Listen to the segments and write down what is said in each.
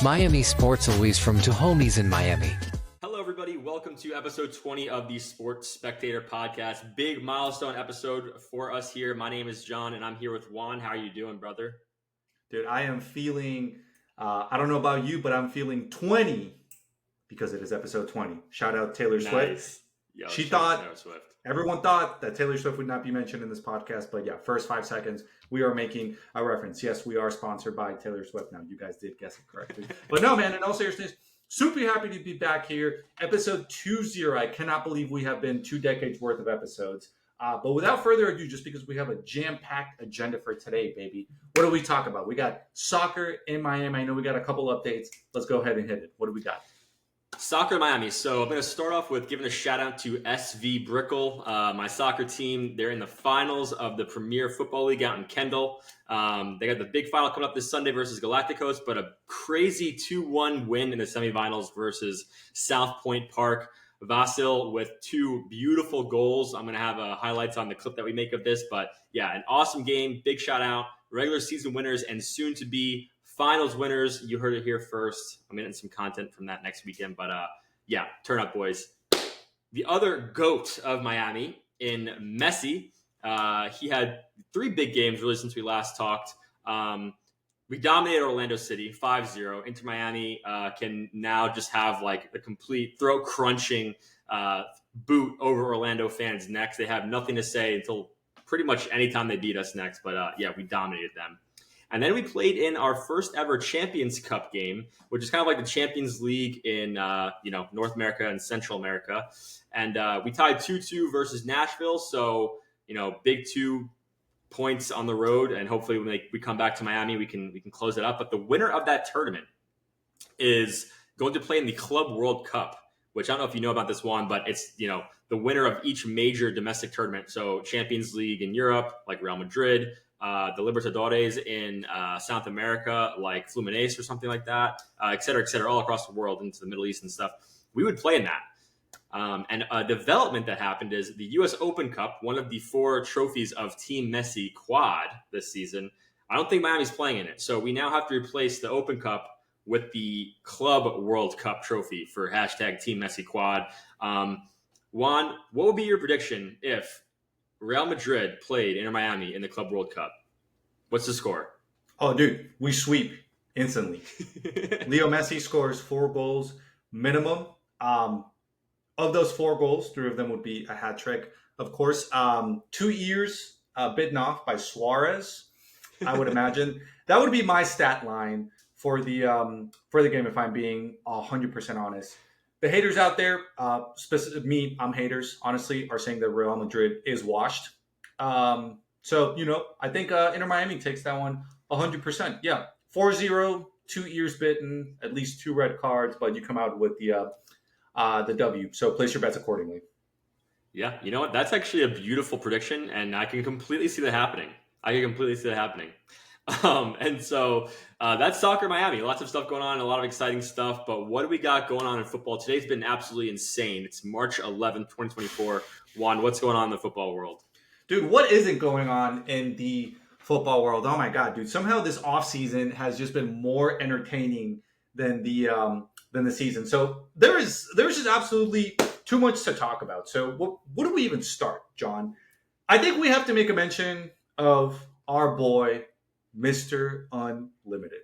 Miami Sports Always from two homies in Miami. Hello, everybody. Welcome to episode 20 of the Sports Spectator podcast. Big milestone episode for us here. My name is John, and I'm here with Juan. How are you doing, brother? Dude, I am feeling, I don't know about you, but I'm feeling 20 because it is episode 20. Shout out Taylor Swift. Yo, Everyone thought that Taylor Swift would not be mentioned in this podcast, but yeah, first 5 seconds, we are making a reference. Yes, we are sponsored by Taylor Swift. Now, you guys did guess it correctly. But no, man, in all seriousness, super happy to be back here. Episode 20. I cannot believe we have been 2 decades worth of episodes. But without further ado, just because we have a jam-packed agenda for today, baby, what do we talk about? We got soccer in Miami. I know we got a couple updates. Let's go ahead and hit it. What do we got? Soccer in Miami. So I'm going to start off with giving a shout out to SV Brickell, my soccer team. They're in the finals of the Premier Football League out in Kendall. They got the big final coming up this Sunday versus Galacticos, but a crazy 2-1 win in the semifinals versus South Point Park. Vasil with 2 beautiful goals. I'm going to have highlights on the clip that we make of this, but yeah, an awesome game. Big shout out. Regular season winners and soon to be finals winners. You heard it here first. I'm getting some content from that next weekend, but yeah, turn up, boys. The other GOAT of Miami in Messi, he had 3 big games really since we last talked. We dominated Orlando City 5-0. Inter Miami can now just have like a complete throat-crunching boot over Orlando fans' necks. They have nothing to say until pretty much anytime they beat us next. But yeah, we dominated them. And then we played in our first ever Champions Cup game, which is kind of like the Champions League in North America and Central America. And we tied 2-2 versus Nashville. So, big 2 points on the road, and hopefully when we come back to Miami, we can close it up. But the winner of that tournament is going to play in the Club World Cup, which I don't know if you know about this one, but it's the winner of each major domestic tournament. So Champions League in Europe, like Real Madrid, the Libertadores in South America, like Fluminense or something like that, et cetera, all across the world into the Middle East and stuff. We would play in that. And a development that happened is the U.S. Open Cup, one of the 4 trophies of Team Messi quad this season. I don't think Miami's playing in it. So we now have to replace the Open Cup with the Club World Cup trophy for hashtag Team Messi quad. Juan, what would be your prediction if Real Madrid played Inter Miami in the Club World Cup? What's the score? Oh, dude, we sweep instantly. Leo Messi scores 4 goals minimum. Of those 4 goals, 3 of them would be a hat trick. Of course, 2 ears bitten off by Suarez, I would imagine. That would be my stat line for the game, if I'm being 100% honest. The haters out there, specifically me, I'm haters, honestly, are saying that Real Madrid is washed. So, I think Inter Miami takes that one 100%. Yeah, 4-0, 2 ears bitten, at least 2 red cards, but you come out with the W. So place your bets accordingly. Yeah, you know what? That's actually a beautiful prediction, and I can completely see that happening. And so that's Soccer Miami. Lots of stuff going on, a lot of exciting stuff. But what do we got going on in football? Today's been absolutely insane. It's March 11th, 2024. Juan, what's going on in the football world? Dude, what isn't going on in the football world? Oh, my God, dude. Somehow this offseason has just been more entertaining than the season. So there's just absolutely too much to talk about. So what do we even start, John? I think we have to make a mention of our boy, Mr. Unlimited.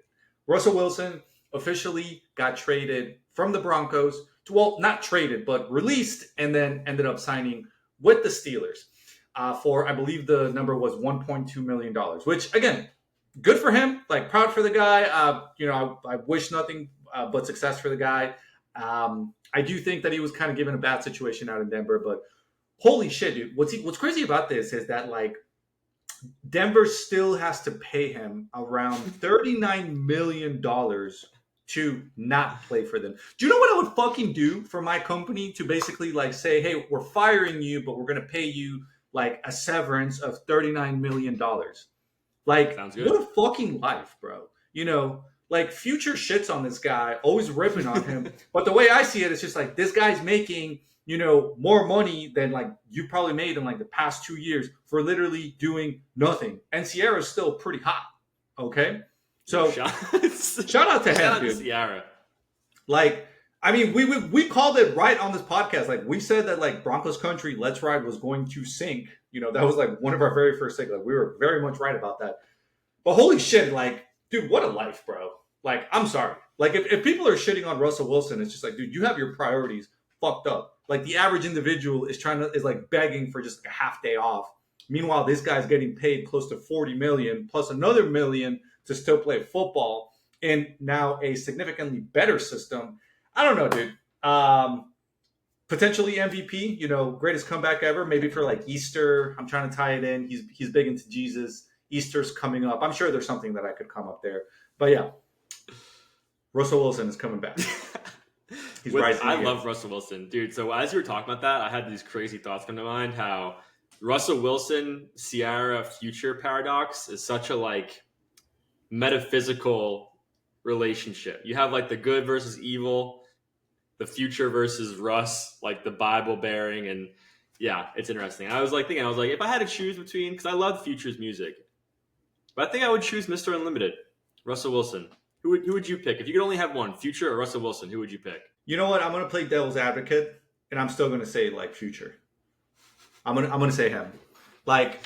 Russell Wilson officially got traded from the Broncos to, well, not traded, but released, and then ended up signing with the Steelers for, I believe the number was $1.2 million, which, again, good for him. Like, proud for the guy. I wish nothing but success for the guy. I do think that he was kind of given a bad situation out in Denver, but holy shit, dude. What's crazy about this is that, like, Denver still has to pay him around $39 million to not play for them. Do you know what I would fucking do for my company to basically, like, say, hey, we're firing you, but we're going to pay you, like, a severance of $39 million? Like, what a fucking life, bro. Like, Future shits on this guy, always ripping on him. But the way I see it, it's just like, this guy's making, more money than, like, you probably made in, like, the past 2 years for literally doing nothing. And Sierra's still pretty hot, okay? So shout out to him, shout out dude. to Ciara. Like, I mean, we called it right on this podcast. Like, we said that like Broncos country, Let's Ride was going to sink. You know, that was like one of our very first things. Like, we were very much right about that. But holy shit, like, dude, what a life, bro. Like, I'm sorry. Like, if people are shitting on Russell Wilson, it's just like, dude, you have your priorities fucked up. Like, the average individual is like begging for just like a half day off. Meanwhile, this guy's getting paid close to $40 million plus another $1 million to still play football in now a significantly better system. I don't know, dude. Potentially MVP, you know, greatest comeback ever. Maybe for like Easter. I'm trying to tie it in. He's big into Jesus. Easter's coming up. I'm sure there's something that I could come up there. But yeah, Russell Wilson is coming back. He's rising I again. love Russell Wilson, dude. So as you were talking about that, I had these crazy thoughts come to mind. How Russell Wilson, Ciara future paradox is such a like metaphysical relationship. You have like the good versus evil, the future versus Russ, like the Bible bearing, and yeah, it's interesting. I was like, if I had to choose between, because I love Future's music, but I think I would choose Mr. Unlimited, Russell Wilson. Who would you pick if you could only have one, Future or Russell Wilson? Who would you pick? You know what? I'm gonna play devil's advocate, and I'm still gonna say like Future. I'm gonna say him. Like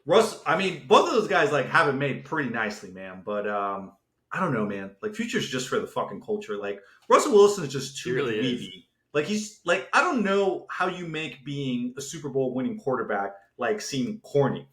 Russ. I mean, both of those guys like have it made pretty nicely, man. But I don't know, man. Like Future's just for the fucking culture. Like Russell Wilson is just too really greedy. Like he's like, I don't know how you make being a Super Bowl winning quarterback like seem corny.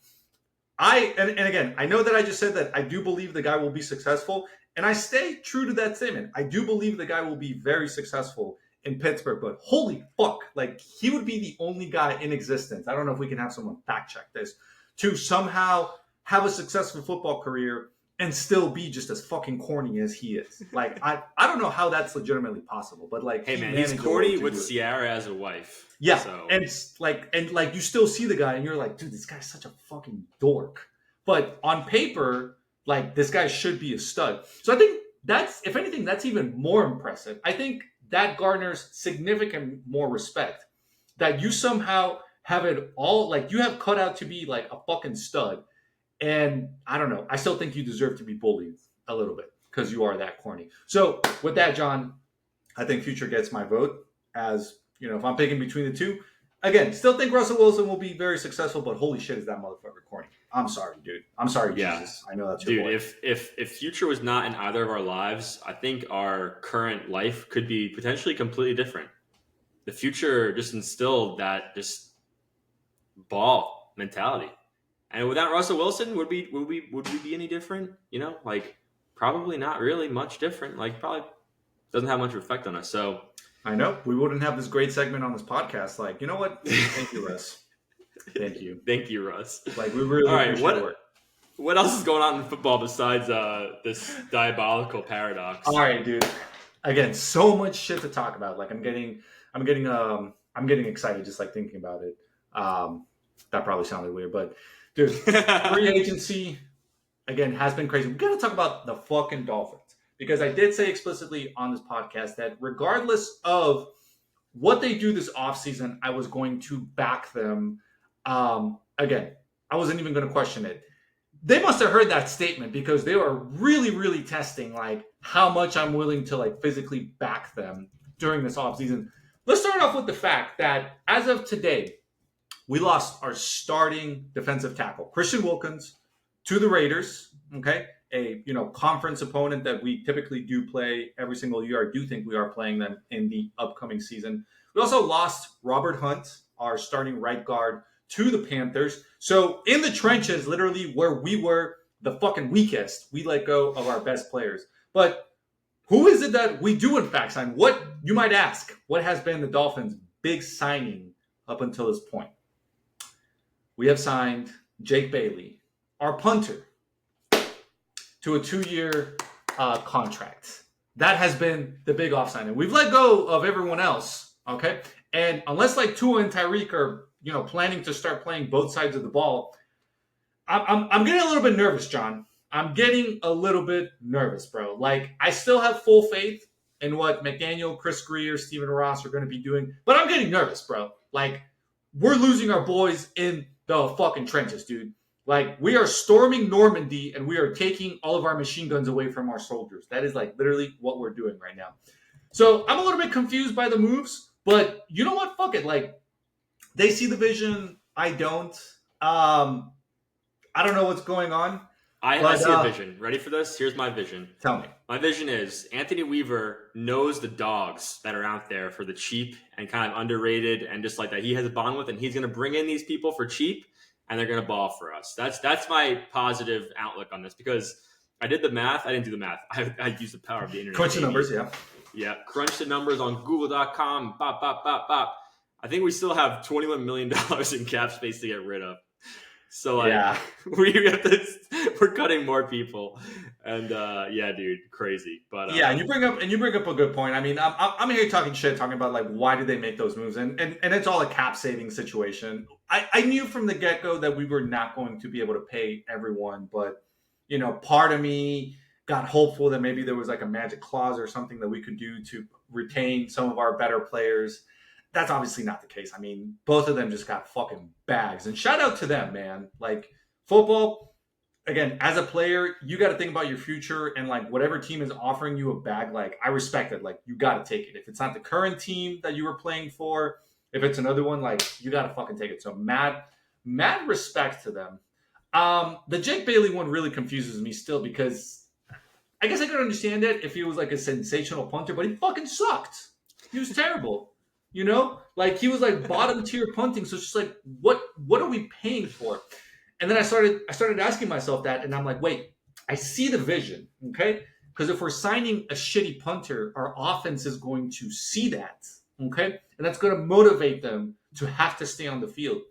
And again, I know that I just said that I do believe the guy will be successful, and I stay true to that statement. I do believe the guy will be very successful in Pittsburgh, but holy fuck, like he would be the only guy in existence. I don't know if we can have someone fact check this to somehow have a successful football career and still be just as fucking corny as he is. Like I don't know how that's legitimately possible, but like, hey man, he's corny with Ciara as a wife. Yeah, so. and you still see the guy, and you're like, dude, this guy's such a fucking dork. But on paper, like this guy should be a stud. So I think that's, if anything, that's even more impressive. I think that garners significant more respect. That you somehow have it all, like you have cut out to be like a fucking stud. And I don't know. I still think you deserve to be bullied a little bit because you are that corny. So with that, John, I think Future gets my vote. As you know, if I'm picking between the two, again, still think Russell Wilson will be very successful. But holy shit, is that motherfucker corny? I'm sorry, dude. I'm sorry, yeah. Jesus. I know that's your dude. boy. If Future was not in either of our lives, I think our current life could be potentially completely different. The Future just instilled that just ball mentality. And without Russell Wilson, would we be any different? You know, like probably not really much different. Like probably doesn't have much of an effect on us. So I know we wouldn't have this great segment on this podcast. Like, you know what? Thank you, Russ. Thank you. Thank you, Russ. Like we really all right. appreciate work. What else is going on in football besides this diabolical paradox? All right, dude. Again, so much shit to talk about. Like I'm getting excited just like thinking about it. That probably sounded weird, but dude, free agency again has been crazy. We got to talk about the fucking Dolphins because I did say explicitly on this podcast that regardless of what they do this offseason, I was going to back them. Again, I wasn't even going to question it. They must have heard that statement because they were really, really testing like how much I'm willing to like physically back them during this offseason. Let's start off with the fact that as of today, we lost our starting defensive tackle, Christian Wilkins, to the Raiders. Okay, a conference opponent that we typically do play every single year. I do think we are playing them in the upcoming season. We also lost Robert Hunt, our starting right guard, to the Panthers. So in the trenches, literally where we were the fucking weakest, we let go of our best players. But who is it that we do in fact sign? What, you might ask, what has been the Dolphins' big signing up until this point? We have signed Jake Bailey, our punter, to a 2-year contract. That has been the big off signing. We've let go of everyone else, okay? And unless like Tua and Tyreek are, planning to start playing both sides of the ball, I'm getting a little bit nervous, John. I'm getting a little bit nervous, bro. Like, I still have full faith in what McDaniel, Chris Greer, Stephen Ross are going to be doing, but I'm getting nervous, bro. Like, we're losing our boys in the fucking trenches, dude. Like, we are storming Normandy and we are taking all of our machine guns away from our soldiers. That is like literally what we're doing right now. So I'm a little bit confused by the moves, but you know what? Fuck it. Like, they see the vision. I don't. I don't know what's going on. I see a vision. Ready for this? Here's my vision. Tell me. My vision is Anthony Weaver knows the dogs that are out there for the cheap and kind of underrated and just like that he has a bond with, and he's going to bring in these people for cheap and they're going to ball for us. That's my positive outlook on this, because I did the math. I didn't do the math. I used the power of the internet. Crunch the numbers, yeah. Yeah, crunch the numbers on google.com. Bop, bop, bop, bop. I think we still have $21 million in cap space to get rid of. So like, Yeah. we're cutting more people, and yeah, dude, crazy. But yeah, and you bring up a good point. I mean, I'm here talking about like why did they make those moves, and it's all a cap saving situation. I knew from the get go that we were not going to be able to pay everyone, but you know, part of me got hopeful that maybe there was like a magic clause or something that we could do to retain some of our better players. That's obviously not the case. I mean, both of them just got fucking bags. And shout out to them, man. Like, football, again, as a player, you got to think about your future. And, like, whatever team is offering you a bag, like, I respect it. Like, you got to take it. If it's not the current team that you were playing for, if it's another one, like, you got to fucking take it. So, mad respect to them. The Jake Bailey one really confuses me still, because I guess I could understand it if he was, like, a sensational punter, but he fucking sucked. He was terrible. You know, like he was like bottom tier punting. So it's just like, what are we paying for? And then I started asking myself that, and I'm like, wait, I see the vision, okay? Because if we're signing a shitty punter, our offense is going to see that, okay? And that's going to motivate them to have to stay on the field,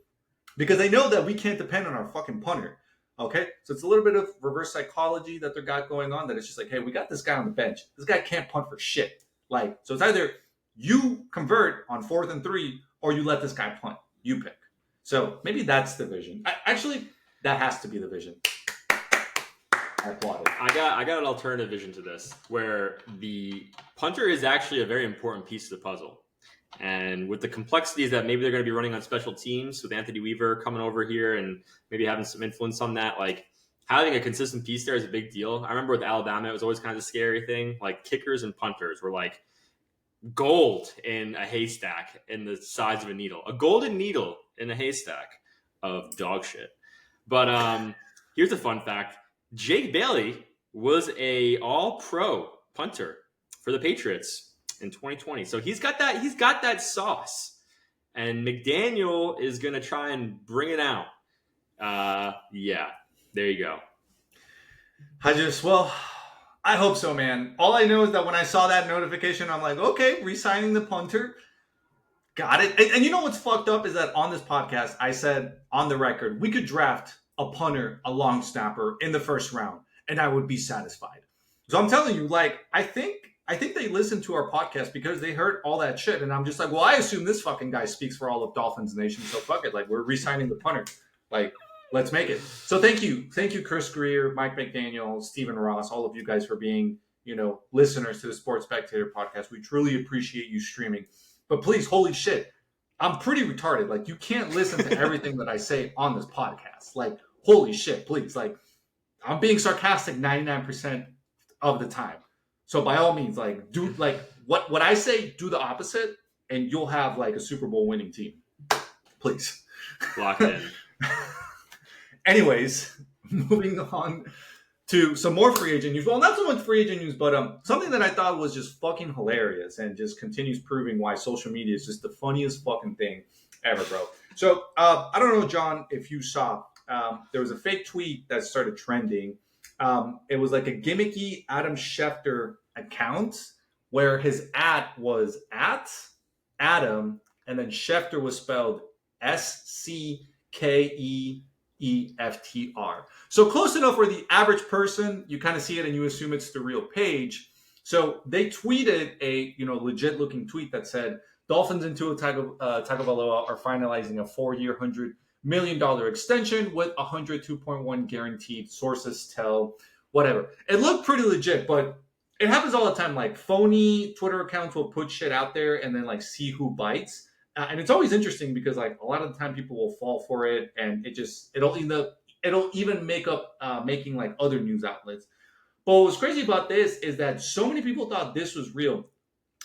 because they know that we can't depend on our fucking punter, okay? So it's a little bit of reverse psychology that they've got going on. That it's just like, hey, we got this guy on the bench. This guy can't punt for shit. Like, so it's either you convert on 4th and 3, or you let this guy punt. You pick. So maybe that's the vision. Actually, that has to be the vision. I applaud it. I got an alternative vision to this, where the punter is actually a very important piece of the puzzle. And with the complexities that maybe they're going to be running on special teams, with Anthony Weaver coming over here and maybe having some influence on that, like having a consistent piece there is a big deal. I remember with Alabama, it was always kind of a scary thing. Like kickers and punters were like gold in a haystack in the size of a needle. A golden needle in a haystack of dog shit. But here's a fun fact. Jake Bailey was a all-pro punter for the Patriots in 2020. So he's got that sauce. And McDaniel is going to try and bring it out. Yeah, there you go. I hope so, man. All I know is that when I saw that notification, I'm like, okay, re-signing the punter. Got it. And you know what's fucked up is that on this podcast, I said on the record, we could draft a punter, a long snapper in the first round, and I would be satisfied. So I'm telling you, like, I think they listened to our podcast because they heard all that shit. And I'm just like, well, I assume this fucking guy speaks for all of Dolphins Nation. So fuck it. Like, we're re-signing the punter. Like, let's make it. So thank you, Chris Greer, Mike McDaniel, Stephen Ross, all of you guys for being, you know, listeners to the Sports Spectator podcast. We truly appreciate you streaming. But please, holy shit, I'm pretty retarded. Like, you can't listen to everything that I say on this podcast. Like, holy shit, please. Like, I'm being sarcastic 99% of the time. So by all means, like, do like what I say, do the opposite, and you'll have like a Super Bowl winning team. Please. Lock it in. Anyways, moving on to some more free agent news. Well, not so much free agent news, but something that I thought was just fucking hilarious and just continues proving why social media is just the funniest fucking thing ever, bro. So I don't know, John, if you saw, there was a fake tweet that started trending. It was like a gimmicky Adam Schefter account where his @ was at Adam, and then Schefter was spelled SCKEEFTR. So close enough where the average person, you kind of see it and you assume it's the real page. So they tweeted a legit looking tweet that said, Dolphins and Tua Tagovailoa are finalizing a 4-year, $100 million extension with 102.1 guaranteed. Sources tell whatever. It looked pretty legit, but it happens all the time. Like, phony Twitter accounts will put shit out there and then like see who bites. And it's always interesting because like a lot of the time people will fall for it, and it'll it'll even make up making like other news outlets. But what's crazy about this is that so many people thought this was real.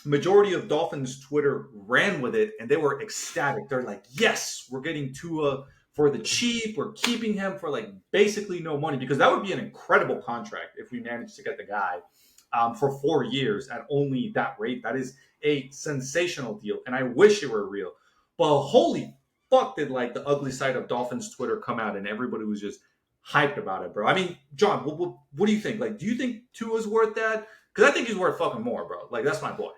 Majority of Dolphins Twitter ran with it, and they were ecstatic. They're like, "Yes, we're getting Tua for the cheap. We're keeping him for like basically no money, because that would be an incredible contract if we managed to get the guy for 4 years at only that rate. That is a sensational deal, and I wish it were real. But holy fuck, did like the ugly side of Dolphins Twitter come out, and everybody was just hyped about it, bro. I mean, John, what do you think? Like, do you think Tua's worth that? Because I think he's worth fucking more, bro. Like, that's my boy.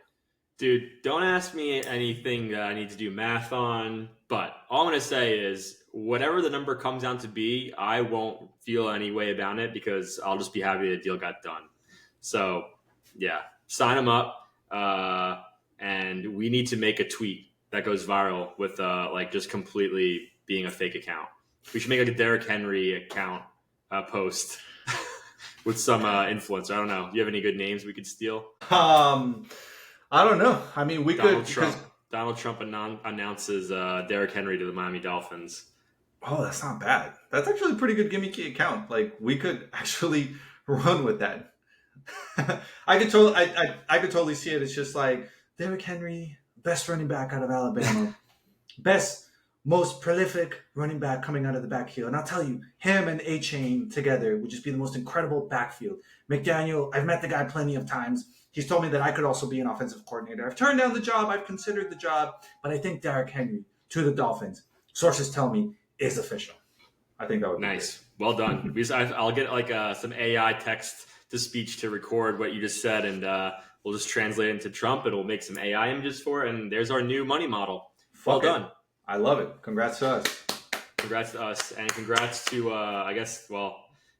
Dude, don't ask me anything that I need to do math on, but all I'm going to say is whatever the number comes down to be, I won't feel any way about it because I'll just be happy the deal got done. So, yeah, sign him up, and we need to make a tweet that goes viral with like just completely being a fake account. We should make like a Derrick Henry account post with some influencer. I don't know. Do you have any good names we could steal? I don't know. I mean, we Donald could. Trump. Donald Trump announces Derrick Henry to the Miami Dolphins. Oh, that's not bad. That's actually a pretty good gimmicky account. Like, we could actually run with that. I could totally see it. It's just like Derrick Henry, best running back out of Alabama, most prolific running back coming out of the backfield. And I'll tell you, him and A-Chain together would just be the most incredible backfield. McDaniel, I've met the guy plenty of times. He's told me that I could also be an offensive coordinator. I've turned down the job. I've considered the job. But I think Derrick Henry to the Dolphins, sources tell me, is official. I think that would be nice. Great. Well done. I'll get like some AI text to speech to record what you just said, and we'll just translate it into Trump, and we'll make some AI images for it, and there's our new money model. Well done. I love it. Congrats to us. Congrats to us, and congrats to, I guess, well,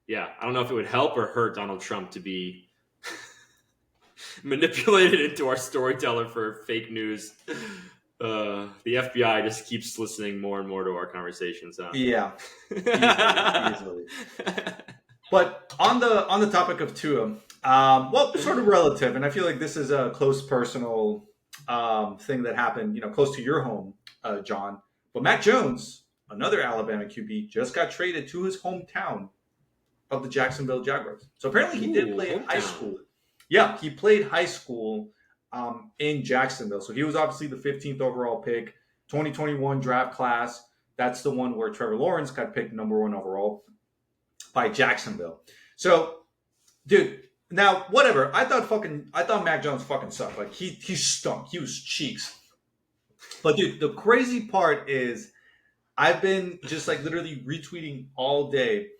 yeah, I don't know if it would help or hurt Donald Trump to be manipulated into our storyteller for fake news. The FBI just keeps listening more and more to our conversations. Huh? Yeah, easily. But on the topic of Tua, well, sort of relative, and I feel like this is a close personal thing that happened, close to your home, John. But Mac Jones, another Alabama QB, just got traded to his hometown of the Jacksonville Jaguars. So apparently he did play high school. Yeah, he played high school in Jacksonville. So he was obviously the 15th overall pick, 2021 draft class. That's the one where Trevor Lawrence got picked number 1 overall by Jacksonville. So, dude, now whatever. I thought Mac Jones fucking sucked. Like he stunk. He was cheeks. But dude, the crazy part is I've been just like literally retweeting all day.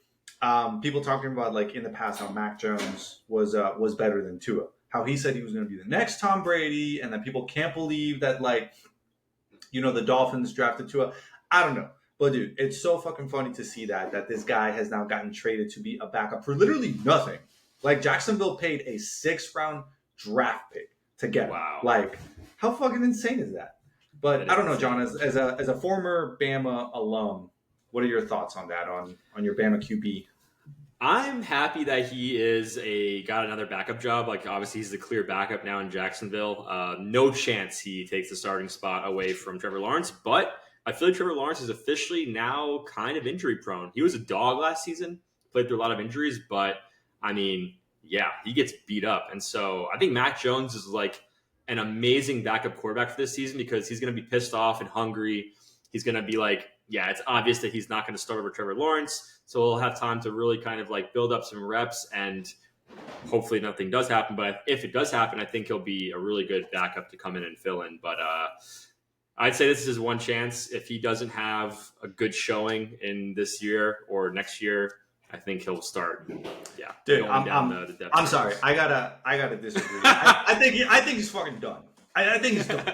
People talking about like in the past how Mac Jones was better than Tua. How he said he was going to be the next Tom Brady, and that people can't believe that like, the Dolphins drafted Tua. I don't know. But dude, it's so fucking funny to see that this guy has now gotten traded to be a backup for literally nothing. Like Jacksonville paid a 6th round draft pick to get him. Wow. Like, how fucking insane is that? But I don't know, John, as a former Bama alum, what are your thoughts on that, on your Bama QB? I'm happy that he got another backup job. Like, obviously, he's the clear backup now in Jacksonville. No chance he takes the starting spot away from Trevor Lawrence. But I feel like Trevor Lawrence is officially now kind of injury prone. He was a dog last season, played through a lot of injuries. But, I mean, yeah, he gets beat up. And so I think Mac Jones is like an amazing backup quarterback for this season because he's going to be pissed off and hungry. He's going to be like, yeah, it's obvious that he's not going to start over Trevor Lawrence. So he'll have time to really kind of like build up some reps, and hopefully nothing does happen. But if it does happen, I think he'll be a really good backup to come in and fill in. But I'd say this is his one chance. If he doesn't have a good showing in this year or next year, I think he'll start. Yeah, dude, I'm sorry. I gotta disagree. I think he's fucking done. I think he's done.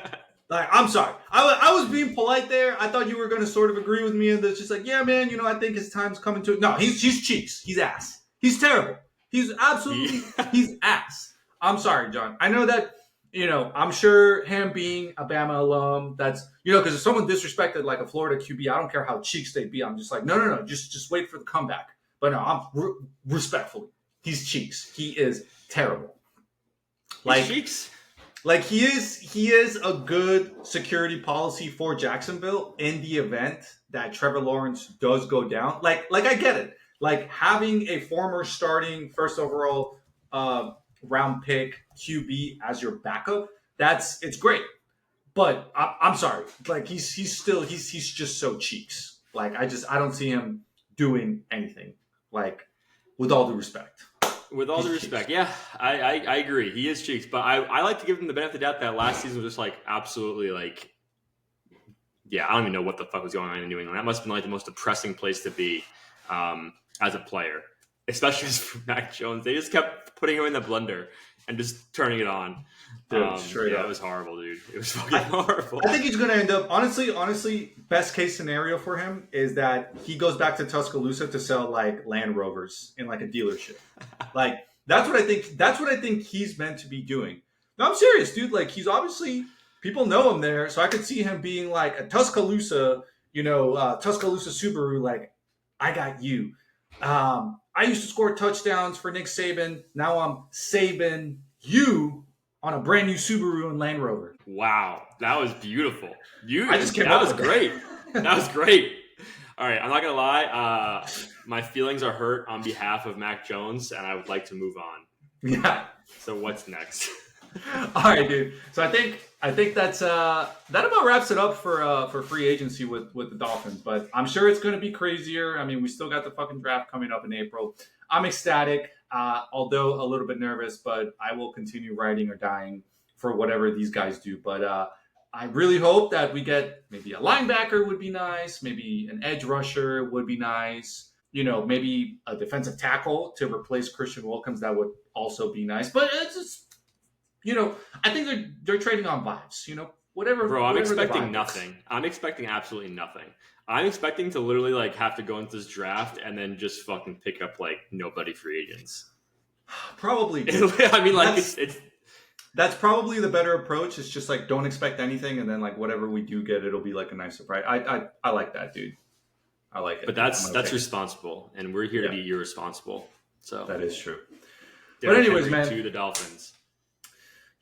Like, I'm sorry. I was being polite there. I thought you were going to sort of agree with me, and it's just like, yeah, man, I think his time's coming to it. No, he's cheeks. He's ass. He's terrible. He's absolutely, he's ass. I'm sorry, John. I know that, I'm sure him being a Bama alum, that's, because if someone disrespected like a Florida QB, I don't care how cheeks they be. I'm just like, no, just wait for the comeback. But no, I'm respectfully. He's cheeks. He is terrible. Like cheeks. Like he is a good security policy for Jacksonville in the event that Trevor Lawrence does go down. Like I get it. Like having a former starting first overall round pick QB as your backup, it's great. But I'm sorry, like he's just so cheeks. Like I don't see him doing anything. Like with all due respect. With all due respect, yeah, I agree. He is cheeks, but I like to give him the benefit of the doubt that last season was just like absolutely like, yeah, I don't even know what the fuck was going on in New England. That must have been like the most depressing place to be as a player, especially as for Mac Jones. They just kept putting him in the blender and just turning it on. Dude, straight up. It was horrible, dude. It was fucking horrible. I think he's going to end up, honestly, best case scenario for him is that he goes back to Tuscaloosa to sell like Land Rovers in like a dealership. Like that's what I think. That's what I think he's meant to be doing. No, I'm serious, dude. Like he's obviously people know him there, so I could see him being like a Tuscaloosa, Tuscaloosa Subaru. Like I got you. I used to score touchdowns for Nick Saban. Now I'm saving you on a brand new Subaru and Land Rover. Wow, that was beautiful. I just came up with great. That was great. All right, I'm not gonna lie. My feelings are hurt on behalf of Mac Jones, and I would like to move on. Yeah. So what's next? All right, dude. So I think that about wraps it up for free agency with the Dolphins. But I'm sure it's going to be crazier. I mean, we still got the fucking draft coming up in April. I'm ecstatic, although a little bit nervous. But I will continue riding or dying for whatever these guys do. But I really hope that we get maybe a linebacker would be nice, maybe an edge rusher would be nice. Maybe a defensive tackle to replace Christian Wilkins. That would also be nice. But it's just. I think they're trading on vibes. Whatever. Bro, I'm whatever expecting nothing. I'm expecting absolutely nothing. I'm expecting to literally like have to go into this draft and then just fucking pick up like nobody free agents. Probably. I mean, like that's probably the better approach. It's just like don't expect anything, and then like whatever we do get, it'll be like a nice surprise. I like that, dude. I like it. But that's responsible, and we're here to be irresponsible. So that is true. Derrick but anyways, Henry man, to the Dolphins.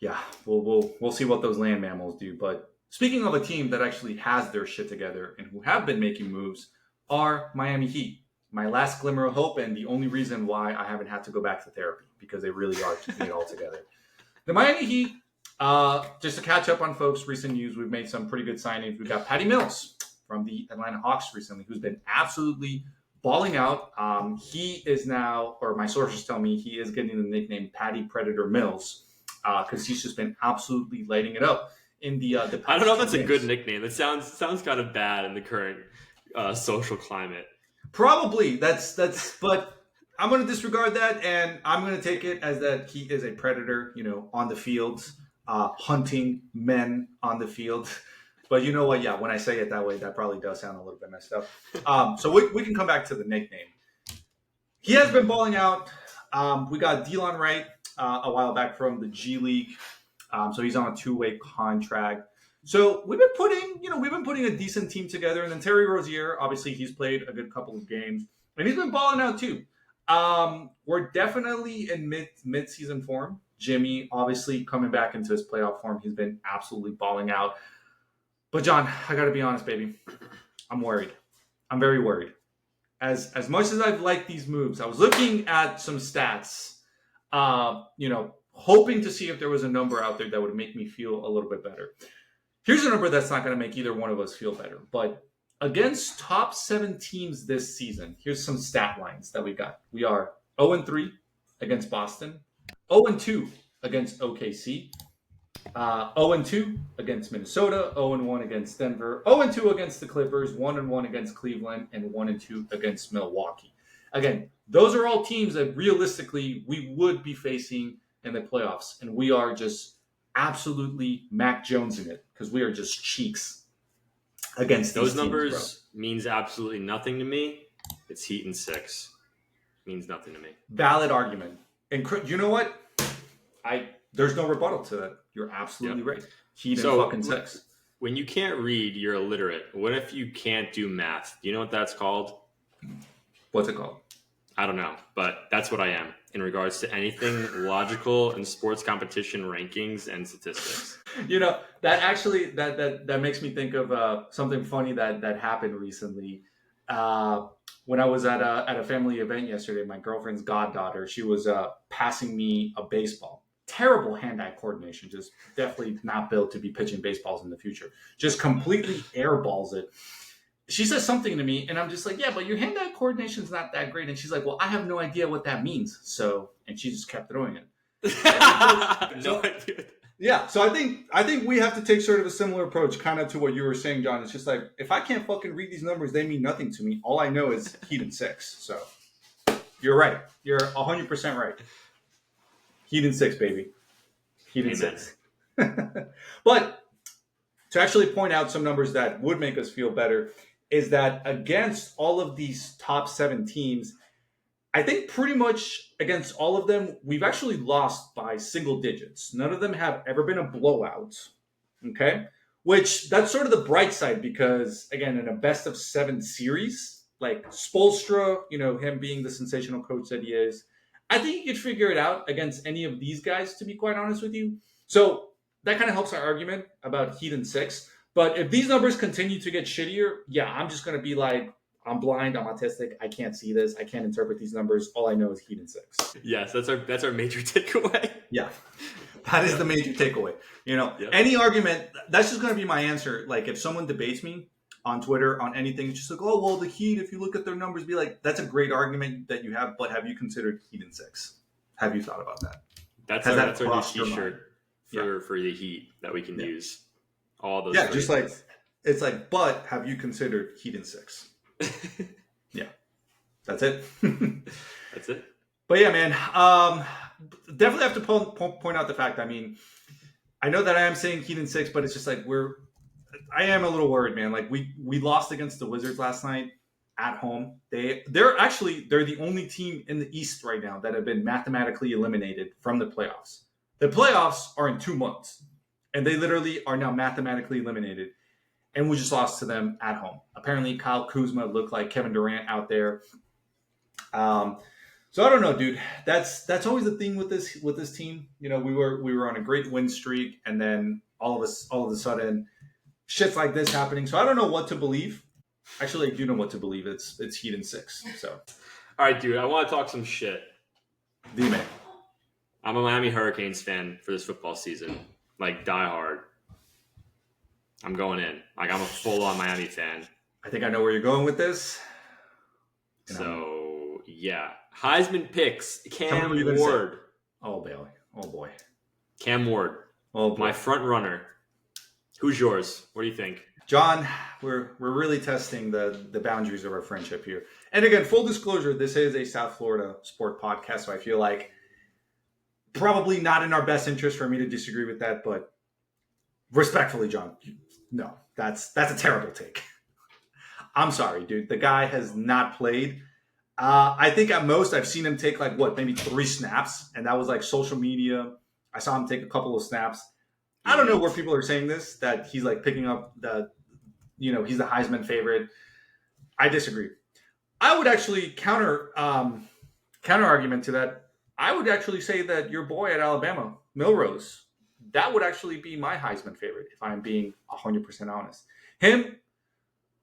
Yeah, we'll see what those land mammals do. But speaking of a team that actually has their shit together and who have been making moves, are Miami Heat. My last glimmer of hope, and the only reason why I haven't had to go back to therapy, because they really are keeping it all together. The Miami Heat, just to catch up on folks' recent news, we've made some pretty good signings. We've got Patty Mills from the Atlanta Hawks recently, who's been absolutely balling out. He is now, or my sources tell me, he is getting the nickname Patty Predator Mills. Because he's just been absolutely lighting it up in the. I don't know if that's a good nickname. It sounds kind of bad in the current social climate. Probably that's. But I'm going to disregard that, and I'm going to take it as that he is a predator. On the field, hunting men on the field. But you know what? Yeah, when I say it that way, that probably does sound a little bit messed up. So we can come back to the nickname. He has been balling out. We got Delon Wright. A while back from the G League. So he's on a 2-way contract. So we've been putting a decent team together. And then Terry Rozier, obviously he's played a good couple of games. And he's been balling out too. We're definitely in mid-season form. Jimmy, obviously coming back into his playoff form. He's been absolutely balling out. But John, I got to be honest, baby. I'm worried. I'm very worried. As much as I've liked these moves, I was looking at some stats. Hoping to see if there was a number out there that would make me feel a little bit better. Here's a number that's not going to make either one of us feel better. But against top 7 teams this season, here's some stat lines that we got. We are 0-3 against Boston, 0-2 against OKC, 0-2 against Minnesota, 0-1 against Denver, 0-2 against the Clippers, 1-1 against Cleveland, and 1-2 against Milwaukee. Again, those are all teams that realistically we would be facing in the playoffs. And we are just absolutely Mac Jones in it because we are just cheeks against those these numbers. Teams, means absolutely nothing to me. It's Heat and 6. Means nothing to me. Valid argument. And you know what? There's no rebuttal to that. You're absolutely right. Heat and fucking 6. When you can't read, you're illiterate. What if you can't do math? Do you know what that's called? What's it called? I don't know, but that's what I am in regards to anything logical in sports competition rankings and statistics. That actually that makes me think of something funny that happened recently. Uh, when I was at a family event yesterday, my girlfriend's goddaughter, she was passing me a baseball. Terrible hand-eye coordination, just definitely not built to be pitching baseballs in the future. Just completely airballs it. She says something to me, and I'm just like, yeah, but your hand-eye coordination's not that great. And she's like, well, I have no idea what that means. So, and she just kept throwing it. No idea. Yeah, so I think we have to take sort of a similar approach, kind of to what you were saying, John. It's just like, if I can't fucking read these numbers, they mean nothing to me. All I know is Heat and 6. So you're right. You're 100% right. Heat and 6, baby. Heat and 6. But to actually point out some numbers that would make us feel better is that against all of these top 7 teams, I think pretty much against all of them, we've actually lost by single digits. None of them have ever been a blowout. Okay. Which that's sort of the bright side because, again, in a best of 7 series, like Spoelstra, him being the sensational coach that he is, I think you could figure it out against any of these guys, to be quite honest with you. So that kind of helps our argument about Heat and 6. But if these numbers continue to get shittier, yeah, I'm just going to be like, I'm blind. I'm autistic. I can't see this. I can't interpret these numbers. All I know is Heat and 6. Yes, that's our major takeaway. Yeah, that is the major takeaway. Any argument, that's just going to be my answer. Like if someone debates me on Twitter on anything, it's just like, oh, well, the Heat, if you look at their numbers, be like, that's a great argument that you have, but have you considered Heat and 6? Have you thought about that? That's our new t-shirt for the Heat that we can use. All those. Yeah, just like, it's like, but have you considered Heat and 6? Yeah, that's it. That's it. But yeah, man, definitely have to point out the fact. I mean, I know that I am saying Heat and 6, but it's just like I am a little worried, man. Like we lost against the Wizards last night at home. They're the only team in the East right now that have been mathematically eliminated from the playoffs. The playoffs are in 2 months, and they literally are now mathematically eliminated. And we just lost to them at home. Apparently, Kyle Kuzma looked like Kevin Durant out there. So I don't know, dude. That's always the thing with this team. We were on a great win streak, and then all of a sudden, shit's like this happening. So I don't know what to believe. Actually, I do know what to believe. It's Heat and 6. So, all right, dude. I want to talk some shit. D-man. I'm a Miami Hurricanes fan for this football season, like die hard. I'm going in. Like, I'm a full-on Miami fan. I think I know where you're going with this. So, yeah. Heisman picks. Cam Ward. Oh, Bailey. Oh, boy. Cam Ward. Oh, boy. My front runner. Who's yours? What do you think? John, we're really testing the boundaries of our friendship here. And again, full disclosure, this is a South Florida sport podcast, so I feel like probably not in our best interest for me to disagree with that, but respectfully, John, no, that's a terrible take. I'm sorry, dude. The guy has not played. I think at most I've seen him take maybe 3 snaps, and that was like social media. I saw him take a couple of snaps. I don't know where people are saying this, that he's like picking up he's the Heisman favorite. I disagree. I would actually counter argument to that. I would actually say that your boy at Alabama, Milrose, that would actually be my Heisman favorite, if I'm being 100% honest. Him,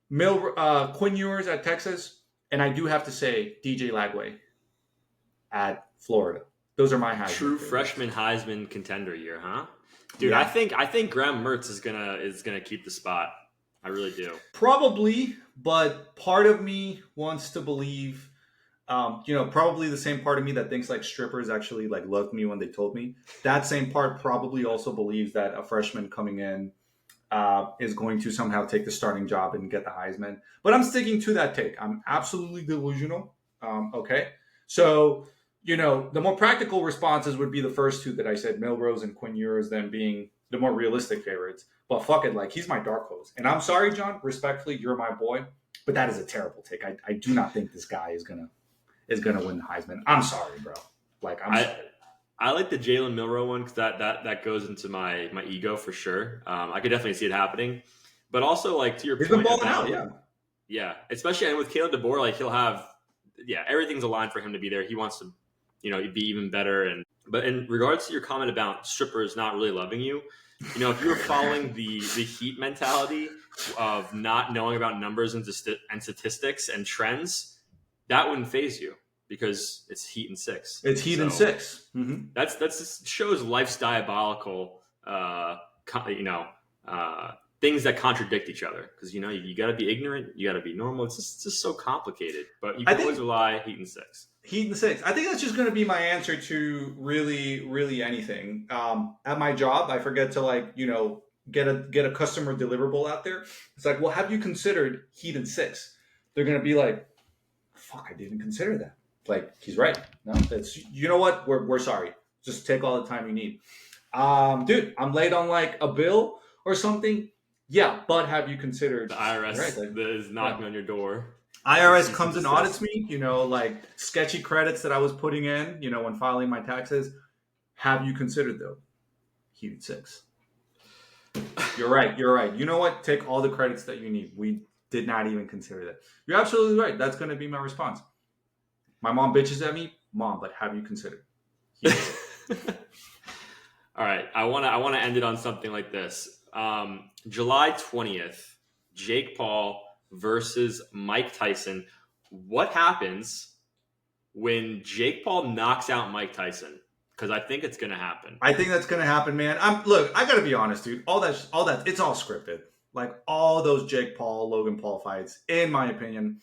Quinn Ewers at Texas, and I do have to say DJ Lagway at Florida. Those are my Heisman True favorites. Freshman Heisman contender year, huh? Dude, Yeah. I think Graham Mertz is gonna keep the spot. I really do. Probably, but part of me wants to believe, probably the same part of me that thinks like strippers actually like loved me when they told me. That same part probably also believes that a freshman coming in is going to somehow take the starting job and get the Heisman. But I'm sticking to that take. I'm absolutely delusional. Okay. So, the more practical responses would be the first 2 that I said, Milrose and Quinn Ewers, them being the more realistic favorites. But fuck it, like he's my dark horse. And I'm sorry, John, respectfully, you're my boy. But that is a terrible take. I do not think this guy is gonna win the Heisman. I'm sorry, bro. I like the Jalen Milroe one because that goes into my ego for sure. I could definitely see it happening, but also like to your He's point been balling about out, yeah, especially and with Caleb DeBoer, like yeah, everything's aligned for him to be there. He wants to, be even better. But in regards to your comment about strippers not really loving you, if you were following the Heat mentality of not knowing about numbers and statistics and trends, that wouldn't faze you because it's Heat and 6. It's Heat and 6. Mm-hmm. That's just shows life's diabolical. Things that contradict each other because you got to be ignorant, you got to be normal. It's just so complicated. But you can always rely Heat and 6. Heat and 6. I think that's just going to be my answer to really, really anything. At my job, I forget to get a customer deliverable out there. It's like, well, have you considered Heat and 6? They're going to be like, fuck, I didn't consider that. Like, he's right. No, that's, you know what? We're sorry. Just take all the time you need. Dude, I'm late on like a bill or something. Yeah, but have you considered the IRS that is knocking on your door? IRS comes and audits me, like sketchy credits that I was putting in, when filing my taxes. Have you considered though? Heat and 6. You're right. You know what? Take all the credits that you need. We did not even consider that. You're absolutely right. That's going to be my response. My mom bitches at me. Mom, but have you considered? All right. I want to end it on something like this. July 20th, Jake Paul versus Mike Tyson. What happens when Jake Paul knocks out Mike Tyson? Because I think it's going to happen. I think that's going to happen, man. Look, I got to be honest, dude. All that, it's all scripted. Like all those Jake Paul, Logan Paul fights, in my opinion,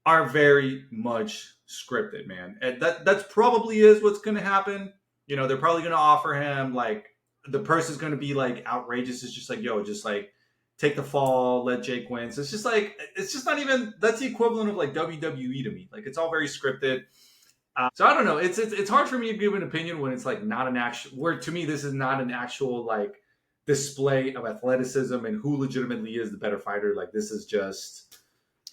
are very much scripted, man. And that's probably is what's going to happen. They're probably going to offer him like the person's going to be like outrageous. It's just like, yo, just like take the fall, let Jake win. So it's just not even, that's the equivalent of like WWE to me. Like it's all very scripted. So I don't know. It's hard for me to give an opinion when it's like not an actual, where to me, this is not an actual like display of athleticism and who legitimately is the better fighter. Like this is just,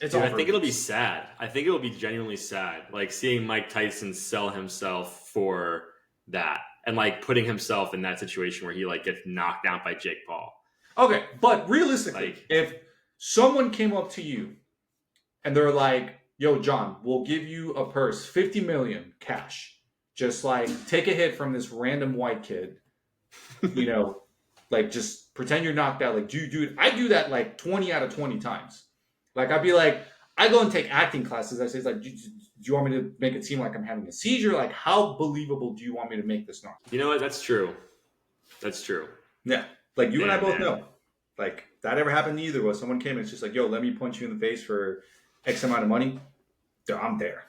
it's all. I think it'll be sad. I think it'll be genuinely sad. Like seeing Mike Tyson sell himself for that. And like putting himself in that situation where he like gets knocked out by Jake Paul. Okay, but realistically, if someone came up to you and they're like, "Yo, John, we'll give you a purse, 50 million cash. Just like take a hit from this random white kid, like just pretend you're knocked out." Like, dude, I do that like 20 out of 20 times. Like I'd be like, I go and take acting classes. I say, it's like, do you want me to make it seem like I'm having a seizure? Like, how believable do you want me to make this knock? You know what? That's true. Yeah. Like, you and I both know. Like, that ever happened to either of us. Someone came and it's just like, yo, let me punch you in the face for X amount of money. Dude, I'm there.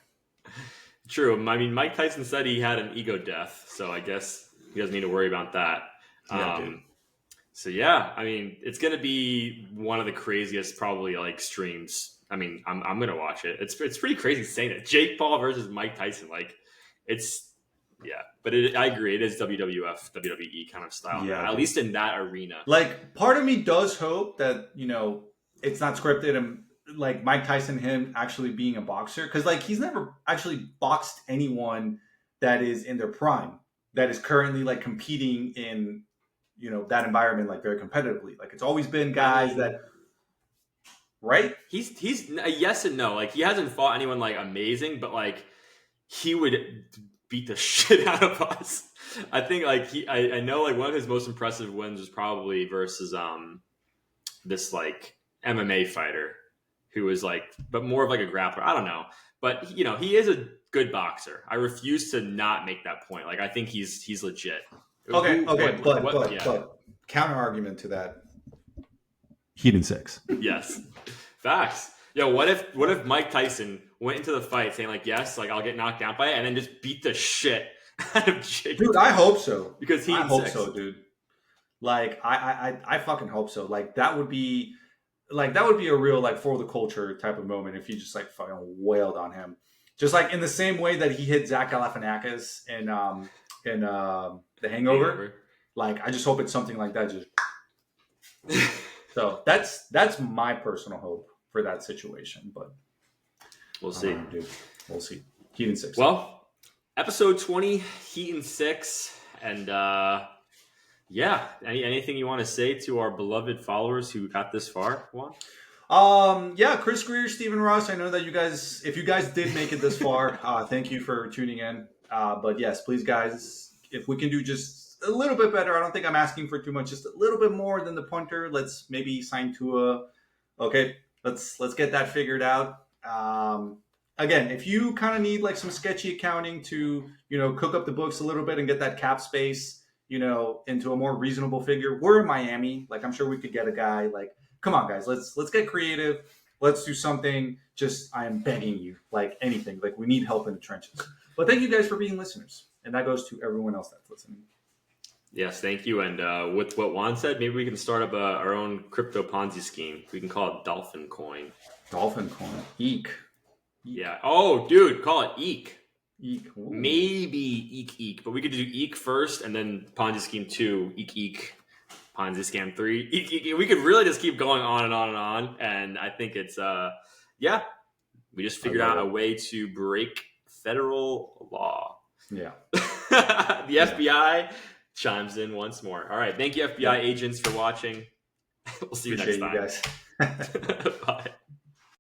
True. I mean, Mike Tyson said he had an ego death, so I guess he doesn't need to worry about that. So, yeah, I mean, it's going to be one of the craziest probably, like, streams. I mean, I'm going to watch it. It's pretty crazy saying it. Jake Paul versus Mike Tyson. Like, it's, yeah. But I agree. It is WWF, WWE kind of style. Yeah. At least in that arena. Like, part of me does hope that, it's not scripted and, like, Mike Tyson, him actually being a boxer. Because, like, he's never actually boxed anyone that is in their prime, that is currently, like, competing in, that environment, like, very competitively. Like, it's always been guys that... Right? He's a yes and no. Like, he hasn't fought anyone, like, amazing, but, like, he would beat the shit out of us. I think, like, I know, like, one of his most impressive wins was probably versus this, like, MMA fighter who was, like, but more of, like, a grappler. I don't know. But, he is a good boxer. I refuse to not make that point. Like, I think he's legit. Okay, but counter argument to that. Heat and 6. Yes. Facts. Yo, what if Mike Tyson went into the fight saying like, yes, like I'll get knocked out by it, and then just beat the shit out of Jake? Dude, I hope so. Because I hope so, dude. Like, I fucking hope so. Like, that would be a real, like, for the culture type of moment if he just, like, fucking wailed on him. Just like in the same way that he hit Zach Galifianakis in The Hangover. Like, I just hope it's something like that. Just so that's my personal hope for that situation, but we'll see. Dude. We'll see. Heat and 6. Well, episode 20, Heat and 6, and yeah. Anything you want to say to our beloved followers who got this far, Juan? Yeah, Chris Greer, Stephen Ross. I know that you guys, if you guys did make it this far, thank you for tuning in. But yes, please, guys, if we can do just a little bit better, I don't think I'm asking for too much, just a little bit more than the punter. Let's maybe sign Tua. Okay, let's get that figured out. Again, if you kind of need like some sketchy accounting to, cook up the books a little bit and get that cap space, into a more reasonable figure, we're in Miami. Like, I'm sure we could get a guy. Like, come on, guys, let's get creative. Let's do something. Just, I am begging you, like anything. Like, we need help in the trenches. But thank you guys for being listeners, and that goes to everyone else that's listening. Yes, thank you. And with what Juan said, maybe we can start up our own crypto Ponzi scheme. We can call it Dolphin Coin. Dolphin Coin. EEK. Yeah. Oh, dude, call it EEK. EEK. Ooh. Maybe EEK. But we could do EEK first and then Ponzi scheme 2, EEK. Ponzi scam 3, EEK. We could really just keep going on and on and on. And I think it's, we just figured out a way to break federal law. Yeah. The FBI chimes in once more. All right. Thank you, FBI agents, for watching. We'll see you next time. You guys. Bye.